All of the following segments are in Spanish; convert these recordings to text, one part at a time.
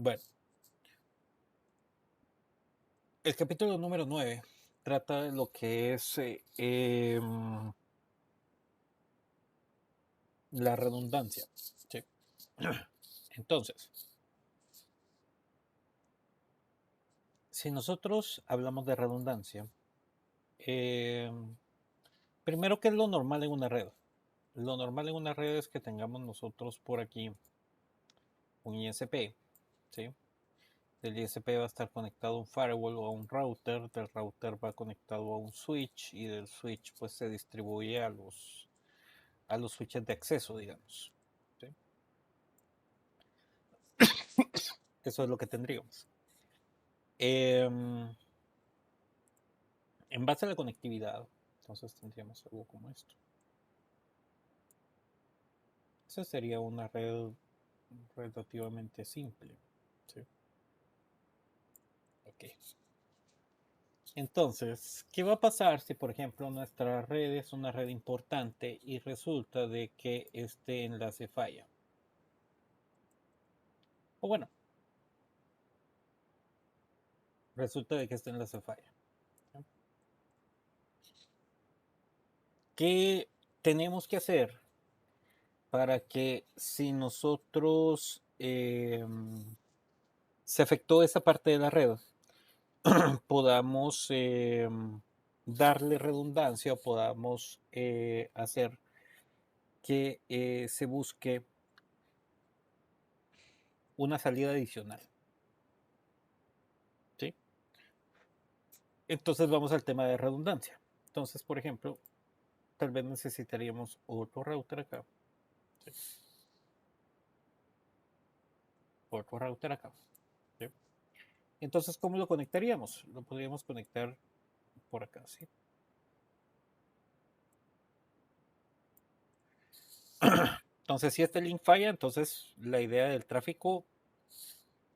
Bueno, el capítulo número 9 trata de lo que es la redundancia. ¿Sí? Entonces, si nosotros hablamos de redundancia, primero, ¿qué es lo normal en una red? Lo normal en una red es que tengamos nosotros por aquí un ISP, ¿sí? Del ISP va a estar conectado a un firewall o a un router, del router va conectado a un switch y del switch pues se distribuye a los switches de acceso, digamos. ¿Sí? Eso es lo que tendríamos. En base a la conectividad, entonces tendríamos algo como esto. Esa sería una red relativamente simple. ¿Sí? Ok. Entonces, ¿qué va a pasar si, por ejemplo, nuestra red es una red importante y resulta de que este enlace falla? O bueno, resulta de que este enlace falla. ¿Sí? ¿Qué tenemos que hacer para que si nosotros se afectó esa parte de la red, podamos darle redundancia o podamos hacer que se busque una salida adicional? ¿Sí? Entonces vamos al tema de redundancia. Entonces, por ejemplo, tal vez necesitaríamos otro router acá, ¿sí? Otro router acá, ¿sí? Entonces, ¿cómo lo conectaríamos? Lo podríamos conectar por acá, ¿sí? Entonces, si este link falla, entonces la idea del tráfico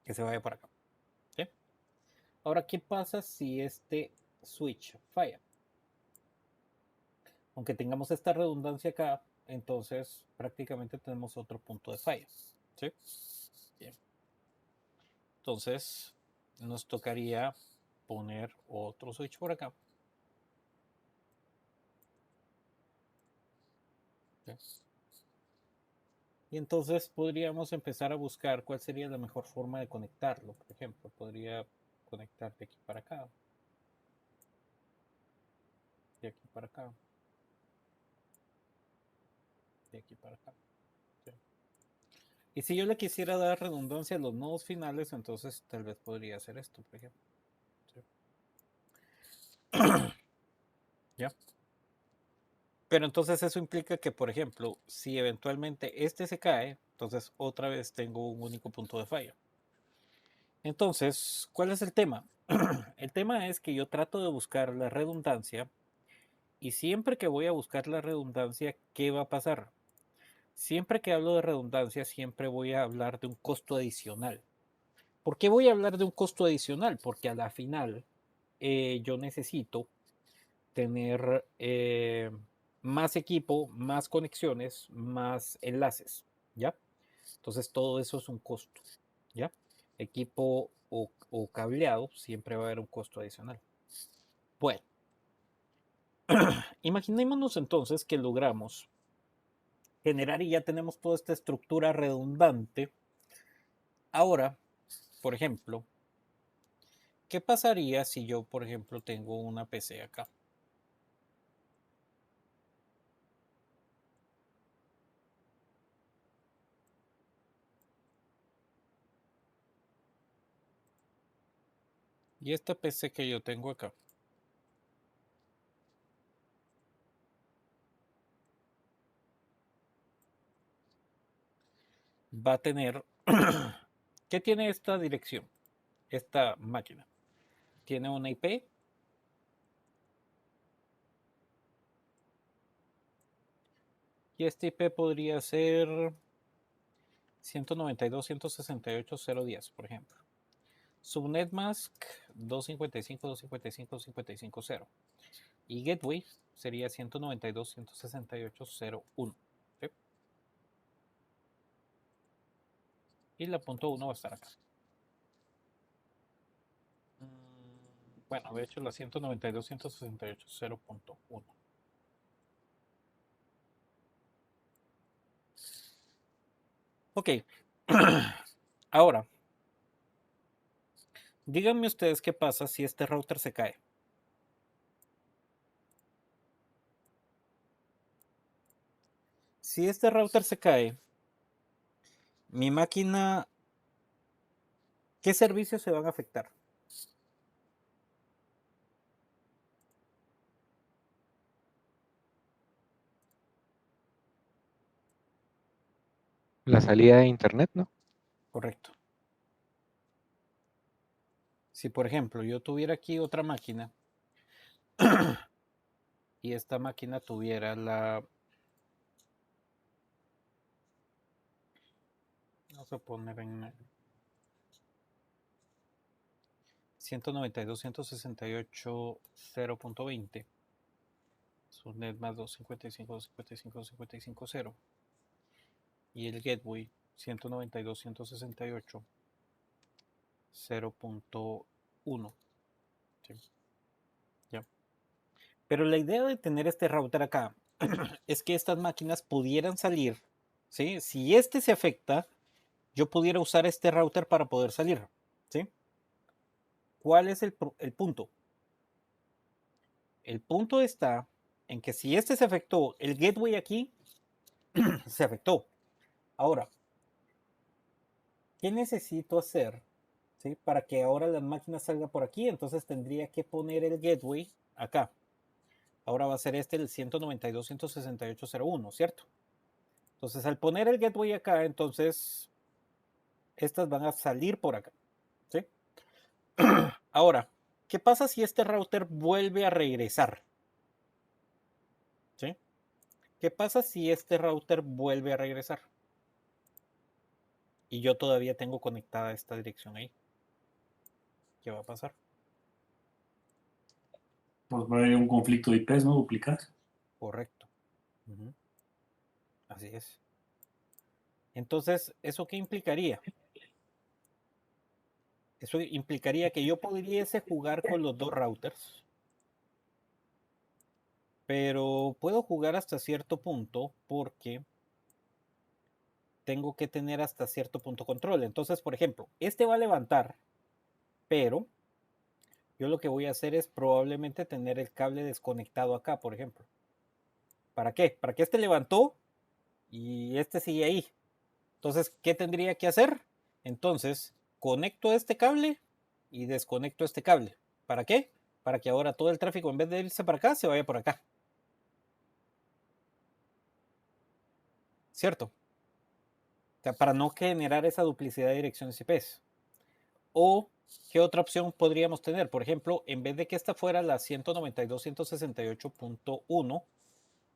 que se vaya para acá, ¿sí? Ahora, ¿qué pasa si este switch falla? Aunque tengamos esta redundancia acá, entonces prácticamente tenemos otro punto de falla, ¿sí? Bien. Entonces, nos tocaría poner otro switch por acá, ¿sí? Y entonces podríamos empezar a buscar cuál sería la mejor forma de conectarlo. Por ejemplo, podría conectar de aquí para acá, de aquí para acá, de aquí para acá, ¿sí? Y si yo le quisiera dar redundancia a los nodos finales, entonces tal vez podría hacer esto, por ejemplo, ¿sí? ¿Ya? Pero entonces eso implica que, por ejemplo, si eventualmente este se cae, entonces otra vez tengo un único punto de falla. Entonces, ¿cuál es el tema? El tema es que yo trato de buscar la redundancia y siempre que voy a buscar la redundancia, ¿qué va a pasar? Siempre que hablo de redundancia, siempre voy a hablar de un costo adicional. ¿Por qué voy a hablar de un costo adicional? Porque a la final yo necesito tener más equipo, más conexiones, más enlaces, ¿ya? Entonces todo eso es un costo, ¿ya? Equipo o cableado, siempre va a haber un costo adicional. Bueno, imaginémonos entonces que logramos generar y ya tenemos toda esta estructura redundante. Ahora, por ejemplo, ¿qué pasaría si yo, por ejemplo, tengo una PC acá? Y esta PC que yo tengo acá va a tener... ¿Qué tiene esta dirección? Esta máquina. Tiene una IP y esta IP podría ser 192.168.0.10, por ejemplo. Subnet mask 255.255.255.0 y gateway sería 192.168.0.1. ¿Sí? Y la punto 1 va a estar acá. Bueno, de hecho la 192.168.0.1. Ok. Ahora, díganme ustedes qué pasa si este router se cae. Si este router se cae, mi máquina, ¿qué servicios se van a afectar? La salida de internet, ¿no? Correcto. Si por ejemplo yo tuviera aquí otra máquina y esta máquina tuviera vamos a poner en 192.168.0.20, subnet más 255.255.255.0 y el gateway 192.168.0.1. ¿Sí? ¿Ya? Pero la idea de tener este router acá es que estas máquinas pudieran salir, ¿sí? Si este se afecta, yo pudiera usar este router para poder salir, ¿sí? ¿Cuál es el punto? El punto está en que si este se afectó, el gateway aquí se afectó. Ahora, ¿qué necesito hacer, ¿sí? Para que ahora la máquina salga por aquí? Entonces tendría que poner el gateway acá. Ahora va a ser este el 192.168.0.1, ¿cierto? Entonces al poner el gateway acá, entonces estas van a salir por acá, ¿sí? Ahora, ¿qué pasa si este router vuelve a regresar? ¿Sí? ¿Qué pasa si este router vuelve a regresar? Y yo todavía tengo conectada esta dirección ahí. ¿Qué va a pasar? Pues va a haber un conflicto de IPs, ¿no? Duplicarse. Correcto. Ujú. Así es. Entonces, ¿eso qué implicaría? Eso implicaría que yo pudiese jugar con los dos routers, pero puedo jugar hasta cierto punto porque tengo que tener hasta cierto punto control. Entonces, por ejemplo, este va a levantar, pero yo lo que voy a hacer es probablemente tener el cable desconectado acá, por ejemplo. ¿Para qué? Para que este levantó y este sigue ahí. Entonces, ¿qué tendría que hacer? Entonces, conecto este cable y desconecto este cable. ¿Para qué? Para que ahora todo el tráfico, en vez de irse para acá, se vaya por acá. ¿Cierto? O sea, para no generar esa duplicidad de direcciones IPs. O, ¿qué otra opción podríamos tener? Por ejemplo, en vez de que esta fuera la 192.168.1, o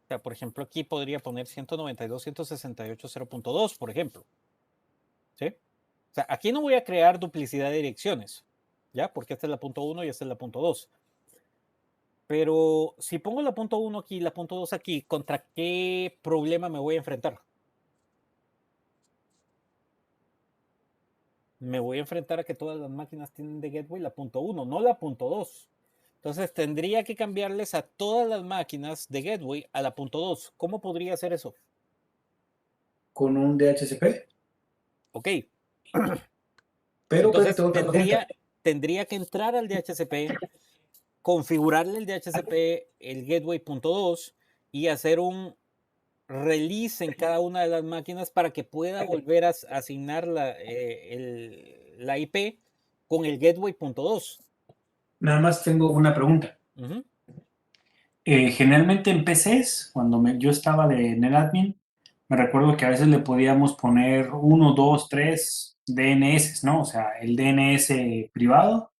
sea, por ejemplo, aquí podría poner 192.168.0.2, por ejemplo. ¿Sí? O sea, aquí no voy a crear duplicidad de direcciones, ¿ya? Porque esta es la punto 1 y esta es la punto 2. Pero si pongo la punto 1 aquí y la punto 2 aquí, ¿contra qué problema me voy a enfrentar? Me voy a enfrentar a que todas las máquinas tienen de gateway la punto 1, no la punto 2. Entonces tendría que cambiarles a todas las máquinas de gateway a la punto 2. ¿Cómo podría hacer eso? Con un DHCP. Ok. Pero Entonces tengo otra pregunta. tendría que entrar al DHCP, configurarle el DHCP, el gateway punto 2 y hacer un release en cada una de las máquinas para que pueda volver a asignar la IP con el gateway punto 2. Nada más tengo una pregunta. Ujú. Generalmente en PCs, cuando yo estaba de NetAdmin, me recuerdo que a veces le podíamos poner uno, dos, tres DNS, ¿no? O sea, el DNS privado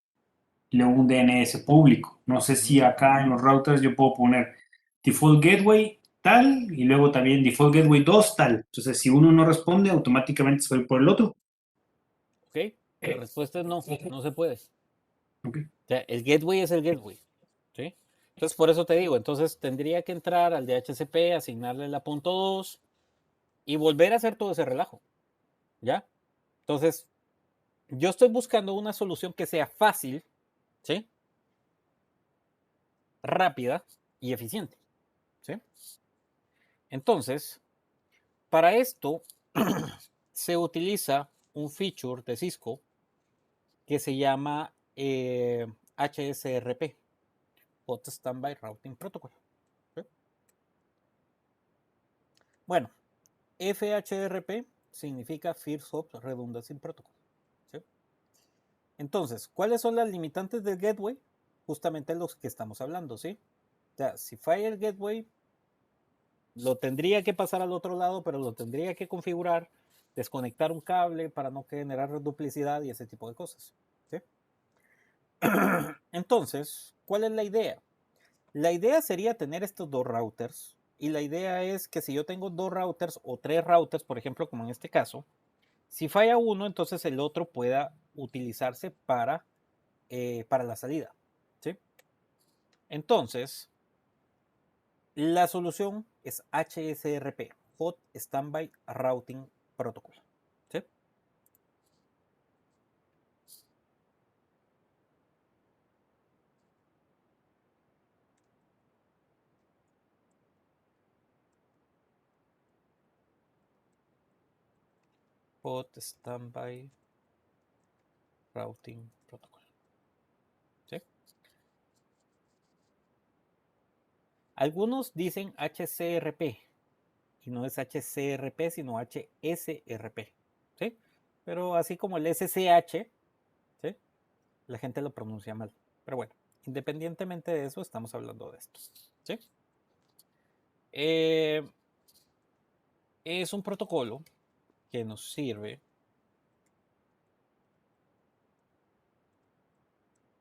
y luego un DNS público. No sé si acá en los routers yo puedo poner default gateway tal y luego también default gateway 2 tal. Entonces, si uno no responde, automáticamente se va a ir por el otro. Ok, la respuesta es no, no se puede. Ok. O sea, el gateway es el gateway. ¿Sí? Entonces, por eso te digo, entonces tendría que entrar al DHCP, asignarle la punto 2 y volver a hacer todo ese relajo. ¿Ya? Entonces, yo estoy buscando una solución que sea fácil, ¿sí? rápida y eficiente. ¿Sí? Entonces, para esto se utiliza un feature de Cisco que se llama HSRP, Hot Standby Routing Protocol. ¿Sí? Bueno, FHRP significa First Hop Redundancy Protocol. ¿Sí? Entonces, ¿cuáles son las limitantes del gateway? Justamente los que estamos hablando, ¿sí? O sea, si falla el gateway, lo tendría que pasar al otro lado, pero lo tendría que configurar, desconectar un cable para no generar duplicidad y ese tipo de cosas. ¿Sí? Entonces, ¿cuál es la idea? La idea sería tener estos dos routers y la idea es que si yo tengo dos routers o tres routers, por ejemplo, como en este caso, si falla uno, entonces el otro pueda utilizarse para la salida. ¿Sí? Entonces, la solución es HSRP, Hot Standby Routing Protocol. ¿Sí? Hot Standby Routing Protocol. ¿Sí? Algunos dicen HCRP y no es HCRP, sino HSRP. ¿Sí? Pero así como el SSH, ¿sí? La gente lo pronuncia mal. Pero bueno, independientemente de eso, estamos hablando de esto. ¿Sí? Es un protocolo que nos sirve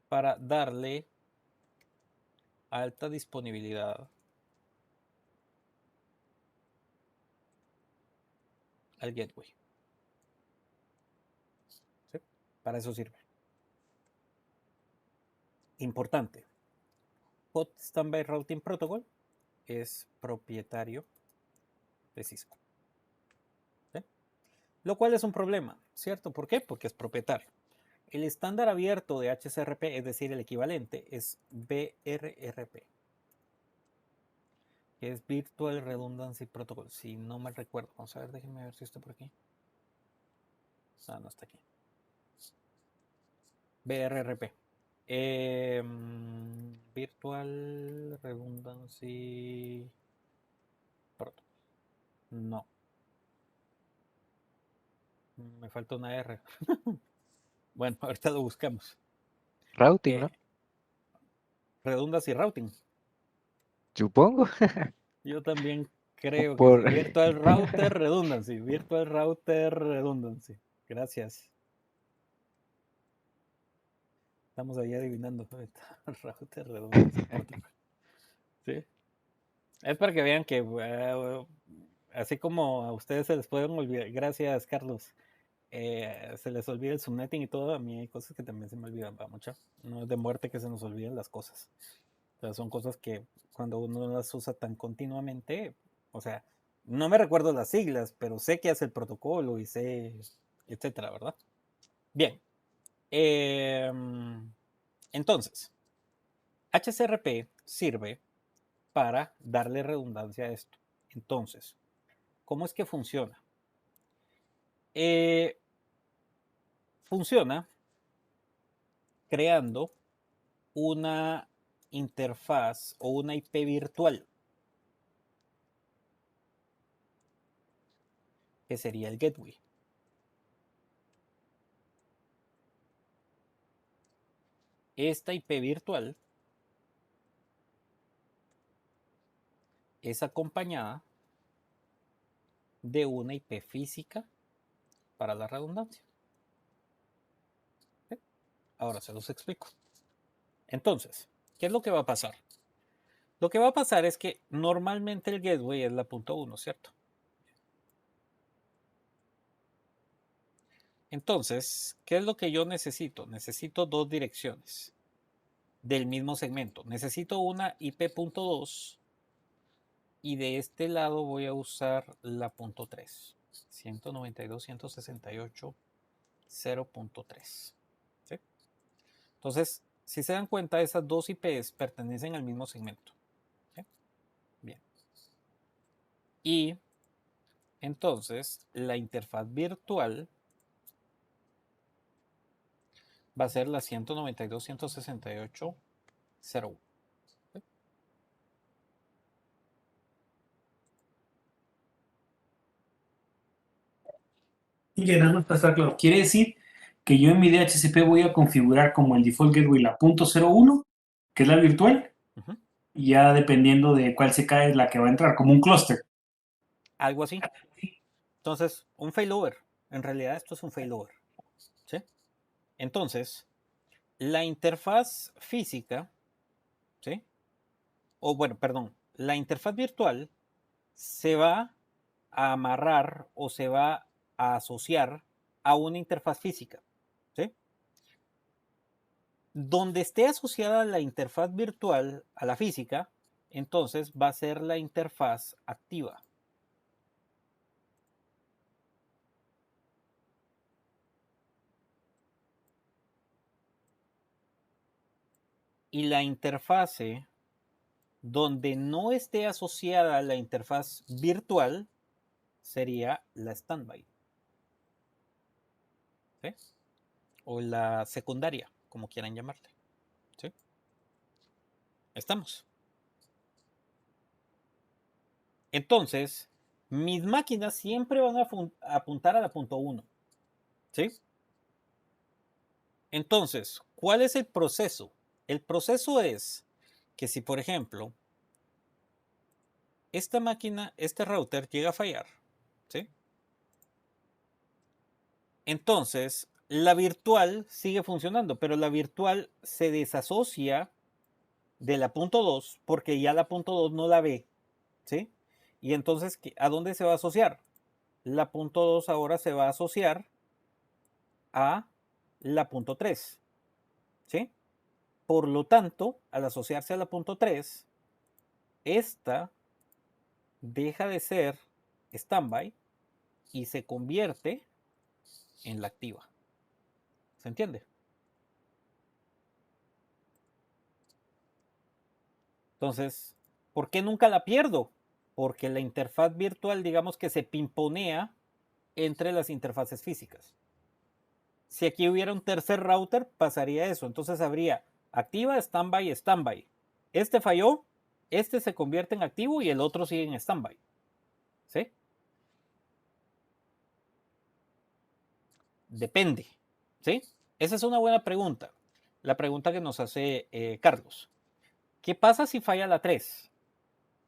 para darle alta disponibilidad al gateway. ¿Sí? Para eso sirve. Importante. Hot Standby Routing Protocol es propietario de Cisco. ¿Sí? Lo cual es un problema, ¿cierto? ¿Por qué? Porque es propietario. El estándar abierto de HCRP, es decir, el equivalente, es BRRP, que es Virtual Redundancy Protocol. Si no me recuerdo. Vamos a ver, déjenme ver si está por aquí. Ah, no está aquí. BRRP. Virtual Redundancy Protocol. No. Me falta una R. Bueno, ahorita lo buscamos. Routing, ¿no? Redundancy Routing. Supongo. Yo también creo que sí. Por... Virtual Router Redundancy. Virtual Router Redundancy. Gracias. Estamos ahí adivinando. Router Redundancy Protocol. ¿Sí? Es para que vean que así como a ustedes se les pueden olvidar. Gracias, Carlos. Se les olvida el subnetting y todo. A mí hay cosas que también se me olvidan. Va mucho. No es de muerte que se nos olviden las cosas. O sea, son cosas que cuando uno las usa tan continuamente, o sea, no me recuerdo las siglas, pero sé que hace el protocolo y sé, etcétera, ¿verdad? Bien. Entonces, HCRP sirve para darle redundancia a esto. Entonces, ¿cómo es que funciona? Funciona creando una interfaz o una IP virtual, que sería el gateway. Esta IP virtual es acompañada de una IP física para la redundancia. ¿Sí? Ahora se los explico. Entonces, ¿qué es lo que va a pasar? Lo que va a pasar es que normalmente el gateway es la punto 1, ¿cierto? Entonces, ¿qué es lo que yo necesito? Necesito dos direcciones del mismo segmento. Necesito una IP.2 y de este lado voy a usar la punto 3. 192.168.0.3. ¿Sí? Entonces, Si se dan cuenta, esas dos IPs pertenecen al mismo segmento. ¿Sí? Bien. Y entonces la interfaz virtual va a ser la 192.168.0.1. ¿Sí? Y que nada más para estar claro, quiere decir que yo en mi DHCP voy a configurar como el default gateway la .01, que es la virtual, Ujú. y ya dependiendo de cuál se cae es la que va a entrar, como un clúster. Algo así. Entonces, un failover. En realidad esto es un failover. ¿Sí? Entonces, la interfaz física, ¿sí? O bueno, perdón, la interfaz virtual se va a amarrar o se va a asociar a una interfaz física. ¿Sí? Donde esté asociada la interfaz virtual a la física, entonces va a ser la interfaz activa. Y la interfase donde no esté asociada la interfaz virtual sería la standby. ¿Sí? O la secundaria, como quieran llamarle. ¿Sí? Estamos. Entonces, mis máquinas siempre van a apuntar a la punto 1. ¿Sí? Entonces, ¿cuál es el proceso? El proceso es que si, por ejemplo, esta máquina, este router llega a fallar, ¿sí? Entonces, la virtual sigue funcionando, pero la virtual se desasocia de la punto 2 porque ya la punto 2 no la ve, ¿sí? Y entonces, ¿a dónde se va a asociar? La punto 2 ahora se va a asociar a la punto 3, ¿sí? Por lo tanto, al asociarse a la punto 3, esta deja de ser standby y se convierte en la activa. ¿Se entiende? Entonces, ¿por qué nunca la pierdo? Porque la interfaz virtual, digamos que se pimponea entre las interfaces físicas. Si aquí hubiera un tercer router, pasaría eso. Entonces habría activa, standby, standby. Este falló, este se convierte en activo y el otro sigue en standby. ¿Sí? Depende. ¿Sí? Esa es una buena pregunta. La pregunta que nos hace Carlos. ¿Qué pasa si falla la 3?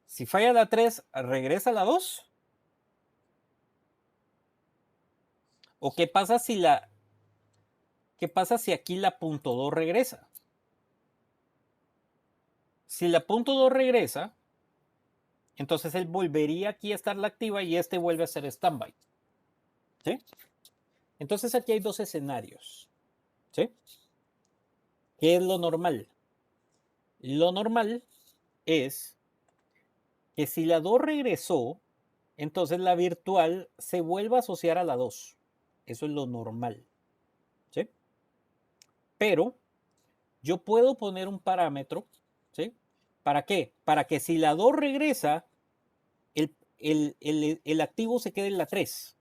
Si falla la 3, ¿regresa la 2? ¿O qué pasa si aquí la punto 2 regresa? Si la punto 2 regresa, entonces él volvería aquí a estar la activa y este vuelve a ser standby. ¿Sí? Entonces aquí hay dos escenarios. ¿Sí? ¿Qué es lo normal? Lo normal es que si la 2 regresó, entonces la virtual se vuelva a asociar a la 2. Eso es lo normal. ¿Sí? Pero yo puedo poner un parámetro. ¿Sí? ¿Para qué? Para que si la 2 regresa, el activo se quede en la 3.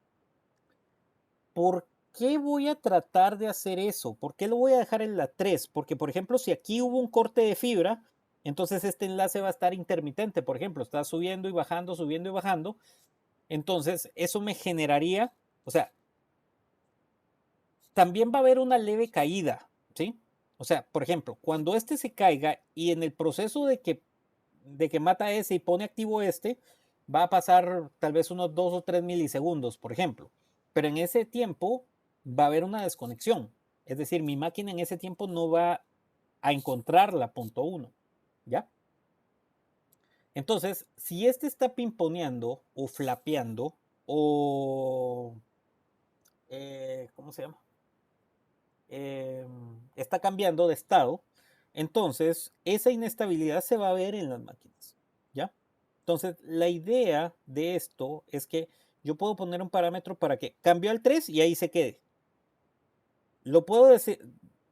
¿Por qué voy a tratar de hacer eso? ¿Por qué lo voy a dejar en la 3? Porque, por ejemplo, si aquí hubo un corte de fibra, entonces este enlace va a estar intermitente. Por ejemplo, está subiendo y bajando, subiendo y bajando. Entonces, eso me generaría, o sea, también va a haber una leve caída, ¿sí? O sea, por ejemplo, cuando este se caiga y en el proceso de que mata a ese y pone activo este, va a pasar tal vez unos 2 o 3 milisegundos, por ejemplo. Pero en ese tiempo va a haber una desconexión. Es decir, mi máquina en ese tiempo no va a encontrar la punto 1. ¿Ya? Entonces, si este está pimponeando o flapeando o... ¿cómo se llama? Está cambiando de estado, entonces esa inestabilidad se va a ver en las máquinas. ¿Ya? Entonces, la idea de esto es que yo puedo poner un parámetro para que cambió al 3 y ahí se quede. Lo puedo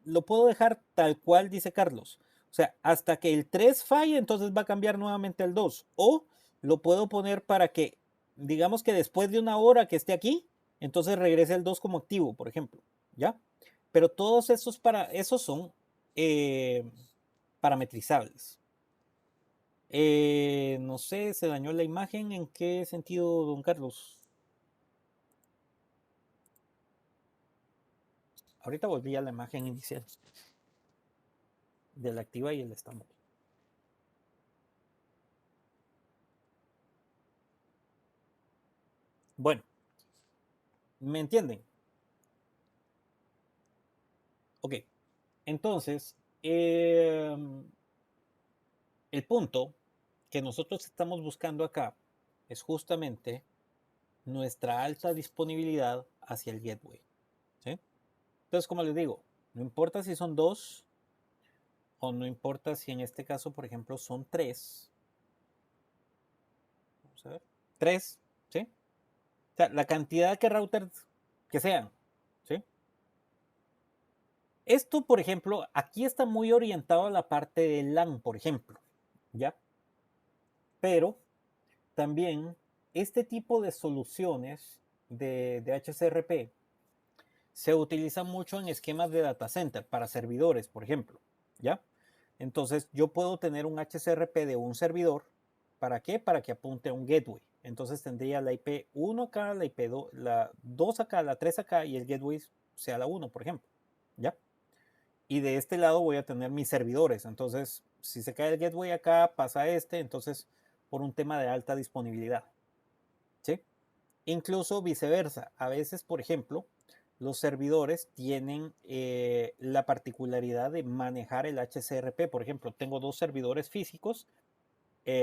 lo puedo dejar tal cual dice Carlos. O sea, hasta que el 3 falle, entonces va a cambiar nuevamente al 2. O lo puedo poner para que, digamos que después de una hora que esté aquí, entonces regrese el 2 como activo, por ejemplo. ¿Ya? Pero todos esos son parametrizables. No sé, se dañó la imagen. ¿En qué sentido, don Carlos? Ahorita volví a la imagen inicial de la activa y el estándar. Bueno, ¿me entienden? Ok, entonces, el punto que nosotros estamos buscando acá es justamente nuestra alta disponibilidad hacia el gateway. ¿Sí? Entonces, como les digo, no importa si son 2 o no importa si en este caso, por ejemplo, son 3. Vamos a ver. 3, ¿sí? O sea, la cantidad de routers que sean, ¿sí? Esto, por ejemplo, aquí está muy orientado a la parte de LAN, por ejemplo, ¿ya? Pero también este tipo de soluciones de HCRP se utilizan mucho en esquemas de data center para servidores, por ejemplo, ¿ya? Entonces, yo puedo tener un HCRP de un servidor, ¿para qué? Para que apunte a un gateway. Entonces tendría la IP 1 acá, la IP 2, la 2 acá, la 3 acá y el gateway sea la 1, por ejemplo, ¿ya? Y de este lado voy a tener mis servidores. Entonces, si se cae el gateway acá, pasa este, entonces por un tema de alta disponibilidad, ¿sí? Incluso viceversa. A veces, por ejemplo, los servidores tienen la particularidad de manejar el HCRP. Por ejemplo, tengo 2 servidores físicos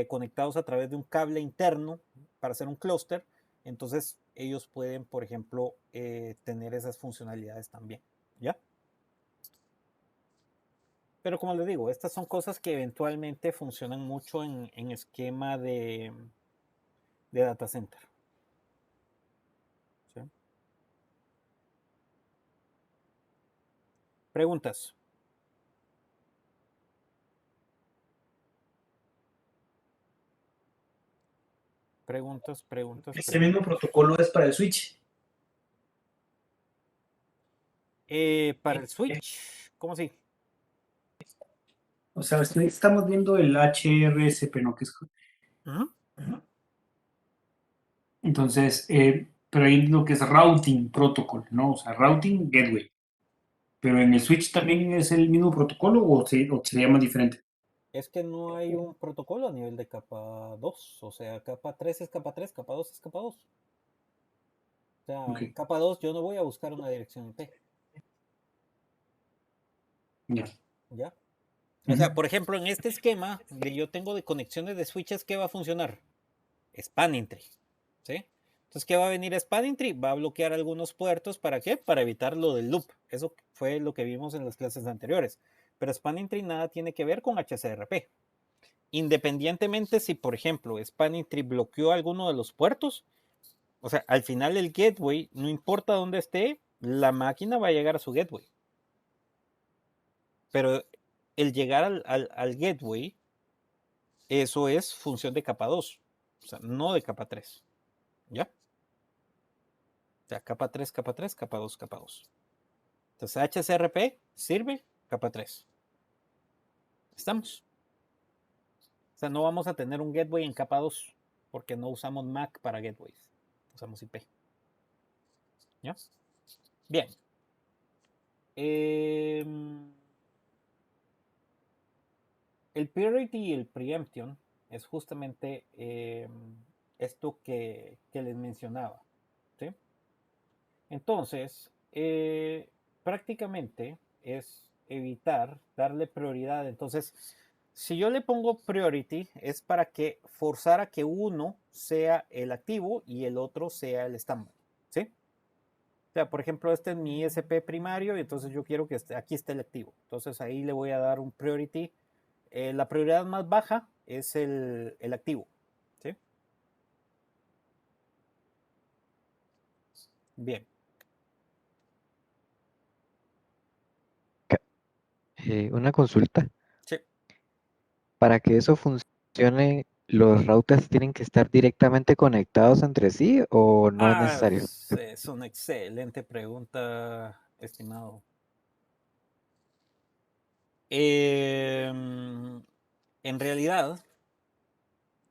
conectados a través de un cable interno para hacer un clúster. Entonces, ellos pueden, por ejemplo, tener esas funcionalidades también, ¿ya? Pero como les digo, estas son cosas que eventualmente funcionan mucho en esquema de data center. ¿Sí? Preguntas. Preguntas, preguntas, Ese preguntas. mismo protocolo es para el switch. Para el Switch, ¿cómo así? O sea, estamos viendo el HRSP, ¿no? Que es, Ujú. entonces, pero hay lo que es routing protocol, ¿no? O sea, routing gateway. Pero en el switch también es el mismo protocolo o se llama diferente. Es que no hay un protocolo a nivel de capa 2. O sea, capa 3 es capa 3, capa 2 es capa 2. O sea, Ok, en capa 2 yo no voy a buscar una dirección IP. ya. ¿Ya? O Ujú. sea, por ejemplo, en este esquema de yo tengo de conexiones de switches, ¿qué va a funcionar? Spanning tree. ¿Sí? Entonces, ¿qué va a venir Spanning tree? Va a bloquear algunos puertos. ¿Para qué? Para evitar lo del loop. Eso fue lo que vimos en las clases anteriores. Pero Spanning tree nada tiene que ver con HCRP. Independientemente si, por ejemplo, Spanning tree bloqueó alguno de los puertos, o sea, al final el gateway, no importa dónde esté, la máquina va a llegar a su gateway. Pero el llegar al gateway, eso es función de capa 2, o sea, no de capa 3. ¿Ya? O sea, capa 3, capa 3, capa 2, capa 2. Entonces, HCRP sirve capa 3. ¿Estamos? O sea, no vamos a tener un gateway en capa 2 porque no usamos MAC para gateways. Usamos IP. ¿Ya? Bien. Eh, el priority y el preemption es justamente esto que les mencionaba. ¿Sí? Entonces, prácticamente es evitar darle prioridad. Entonces, si yo le pongo priority, es para que forzar a que uno sea el activo y el otro sea el standby. ¿Sí? O sea, por ejemplo, este es mi ISP primario y entonces yo quiero que aquí esté el activo. Entonces ahí le voy a dar un priority. La prioridad más baja es el activo. ¿Sí? Bien. Una consulta. Sí. Para que eso funcione, ¿los routers tienen que estar directamente conectados entre sí o no es necesario? Es una excelente pregunta, estimado. En realidad,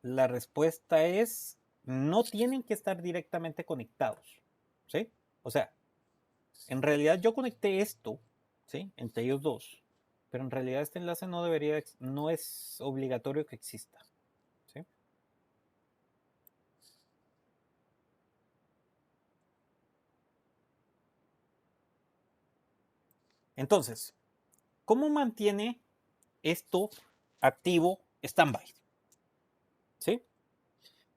la respuesta es, no tienen que estar directamente conectados, ¿sí? O sea, en realidad yo conecté esto, ¿sí? Entre ellos dos, pero en realidad este enlace no debería, no es obligatorio que exista, ¿sí? Entonces, ¿cómo mantiene esto activo standby? ¿Sí?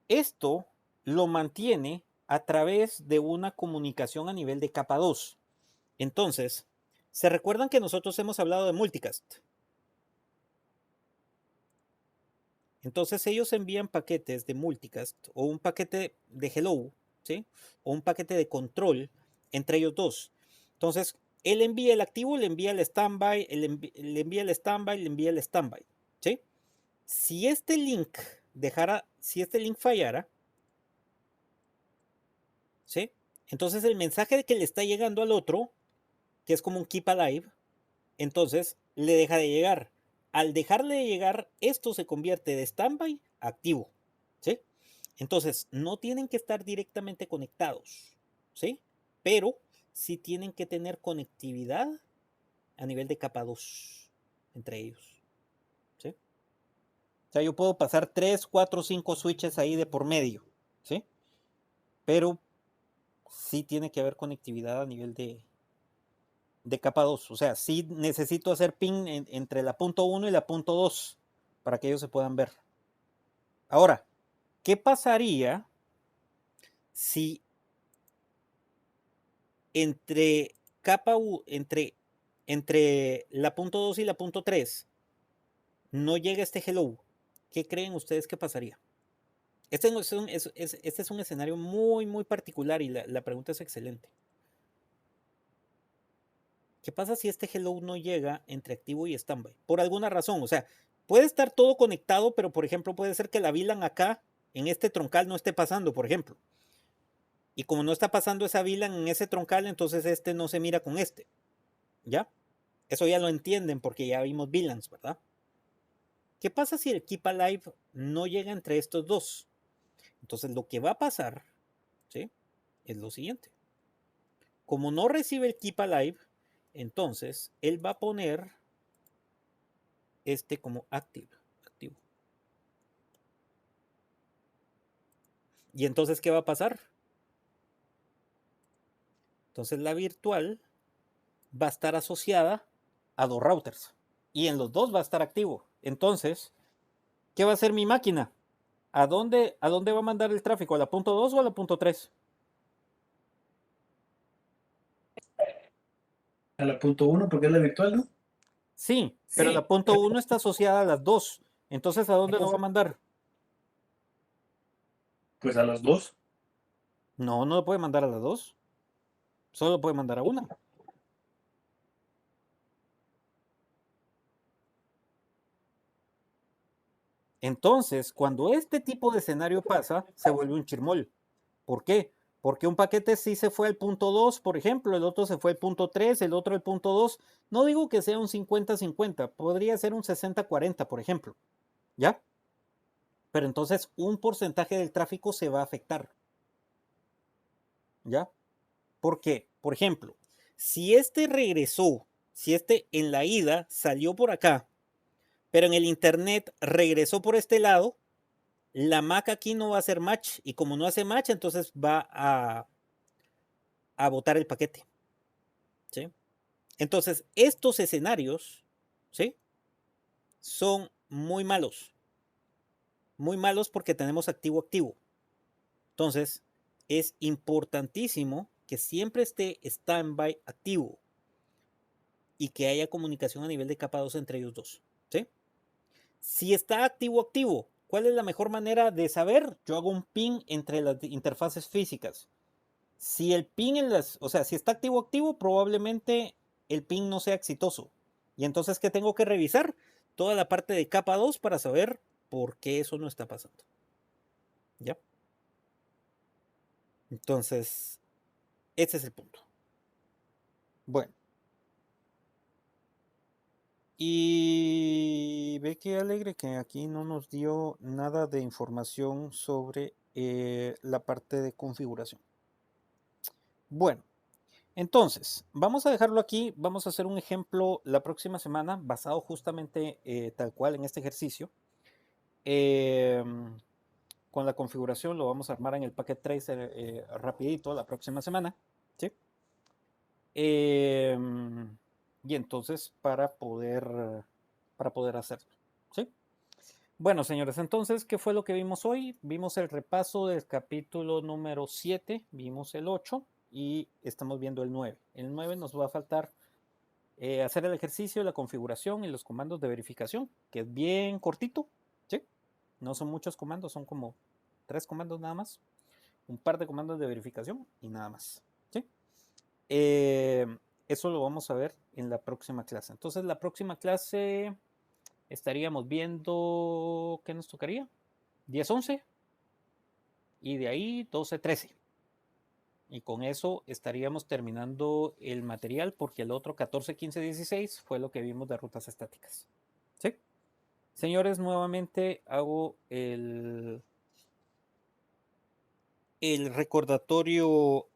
Esto lo mantiene a través de una comunicación a nivel de capa 2. Entonces, ¿se recuerdan que nosotros hemos hablado de multicast? Entonces ellos envían paquetes de multicast o un paquete de hello, ¿sí? O un paquete de control entre ellos dos. Entonces, él envía el activo, le envía el standby, le envía el standby, le envía el standby, ¿sí? Si este link fallara, ¿sí? Entonces el mensaje que le está llegando al otro, que es como un keep alive, entonces le deja de llegar. Al dejarle de llegar, esto se convierte de standby a activo, ¿sí? Entonces, no tienen que estar directamente conectados, ¿sí? Pero sí tienen que tener conectividad a nivel de capa 2 entre ellos, ¿sí? O sea, yo puedo pasar 3, 4, 5 switches ahí de por medio, ¿sí? Pero sí tiene que haber conectividad a nivel de capa 2. O sea, sí necesito hacer ping entre la punto 1 y la punto 2 para que ellos se puedan ver. Ahora, ¿qué pasaría si entre capa U, entre la punto 2 y la punto 3 no llega este hello? ¿Qué creen ustedes que pasaría? Este es un escenario muy, muy particular y la pregunta es excelente. ¿Qué pasa si este hello no llega entre activo y standby? Por alguna razón, o sea, puede estar todo conectado, pero por ejemplo puede ser que la VLAN acá, en este troncal, no esté pasando, por ejemplo. Y como no está pasando esa VLAN en ese troncal, entonces este no se mira con este. ¿Ya? Eso ya lo entienden porque ya vimos VLANs, ¿verdad? ¿Qué pasa si el Keep Alive no llega entre estos dos? Entonces lo que va a pasar, ¿sí? Es lo siguiente. Como no recibe el Keep Alive, entonces él va a poner este como activo. ¿Y entonces qué va a pasar? Entonces la virtual va a estar asociada a dos routers y en los dos va a estar activo. Entonces, ¿qué va a hacer mi máquina? ¿A dónde va a mandar el tráfico? ¿A la punto 2 o a la punto 3? A la punto 1 porque es la virtual, ¿no? Sí, pero la punto 1 está asociada a las dos. Entonces, ¿a dónde lo va a mandar? Pues a las dos. No, no lo puede mandar a las dos. Solo lo puede mandar a una. Entonces, cuando este tipo de escenario pasa, se vuelve un chirmol. ¿Por qué? Porque un paquete sí se fue al punto 2, por ejemplo, el otro se fue al punto 3, el otro al punto 2. No digo que sea un 50-50, podría ser un 60-40, por ejemplo. ¿Ya? Pero entonces un porcentaje del tráfico se va a afectar. ¿Ya? ¿Por qué? Por ejemplo, si este regresó, si este en la ida salió por acá, pero en el internet regresó por este lado, la MAC aquí no va a hacer match y como no hace match, entonces va a botar el paquete. ¿Sí? Entonces, estos escenarios, ¿sí? Son muy malos porque tenemos activo-activo. Entonces, es importantísimo que siempre esté standby activo y que haya comunicación a nivel de capa 2 entre ellos dos, ¿sí? Si está activo-activo, ¿cuál es la mejor manera de saber? Yo hago un ping entre las interfaces físicas. Si el ping o sea, si está activo-activo, probablemente el ping no sea exitoso. Y entonces, ¿qué tengo que revisar? Toda la parte de capa 2 para saber por qué eso no está pasando. ¿Ya? Entonces, ese es el punto. Bueno. Y ve que alegre que aquí no nos dio nada de información sobre la parte de configuración. Bueno, entonces, vamos a dejarlo aquí. Vamos a hacer un ejemplo la próxima semana basado justamente tal cual en este ejercicio. Con la configuración lo vamos a armar en el Packet Tracer rapidito la próxima semana. ¿Sí? Y entonces para poder hacerlo. ¿Sí? Bueno, señores, entonces, ¿qué fue lo que vimos hoy? Vimos el repaso del capítulo número 7, vimos el 8 y estamos viendo el 9. El 9 nos va a faltar hacer el ejercicio, la configuración y los comandos de verificación, que es bien cortito, ¿sí? No son muchos comandos, son como 3 comandos nada más, un par de comandos de verificación y nada más, ¿sí? Eso lo vamos a ver en la próxima clase. Entonces, la próxima clase estaríamos viendo, ¿qué nos tocaría? 10, 11 y de ahí 12, 13. Y con eso estaríamos terminando el material porque el otro 14, 15, 16 fue lo que vimos de rutas estáticas. ¿Sí? Señores, nuevamente hago el recordatorio